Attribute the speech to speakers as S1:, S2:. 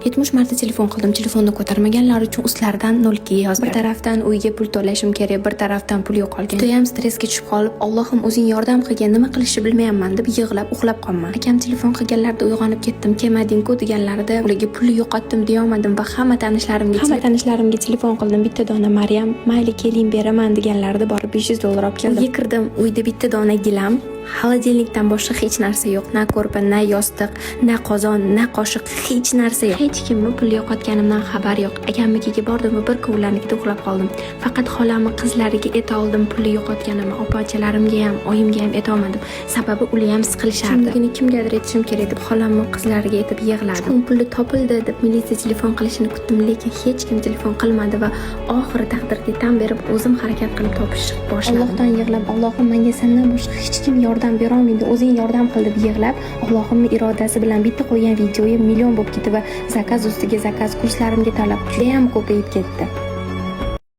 S1: 70 marta telefon qildim, telefonni ko'tarmaganlar uchun ustlaridan 0 yozdim. Bir tarafdan uyga pul to'lashim kerak, bir tarafdan pul yo'qolgan. Juda ham stressga tushib qolib, Allohim o'zing yordam qilgin, nima qilishni bilmayapman deb yig'lab uxlab qolman. Akam telefon qilganlarida uyg'onib ketdim, kelmading-ku deganlarida ularga pulni yo'qotdim deya olmadim va hamma tanishlarimga telefon qildim. Bitta dona Maryam, mayli keling beraman deganlarida borib $500 olib keldim. Uyga kirdim, uyda bitta dona gilam, xolodilnikdan boshqa hech narsa yo'q. Na ko'rpa, na yostiq, na qozon, na qoshiq, hech narsa yo'q. Hech kimni pul yo'qotganimdan xabar yo'q. Akamnikiga bordim va bir kunlarnikida uxlab qoldim. Faqat xolamni qizlariga ayta oldim pulni yo'qotganimni. Opa-achalarimga ham, oyimga ham ayta olmadim. Sababi ular ham siqilishardi. Shunigina kimgadir aytishim kerak deb xolamni qizlariga aytib yig'ladim. Pulni topildi deb militsiya telefon qilishini kutdim, lekin hech kim telefon qilmadi va oxiri taqdirga tan berib o'zim harakat qilib topishni boshladim. Allohdan yig'lab, Allohim menga sendan boshqa hech kim yordam bera olmaydi, o'zing yordam qil deb yig'lab, Allohimning irodasi bilan bitta qo'ygan videoyim million bo'lib ketdi va zakaz ustiga zakaz kurslarimga talab juda ham ko'payib ketdi.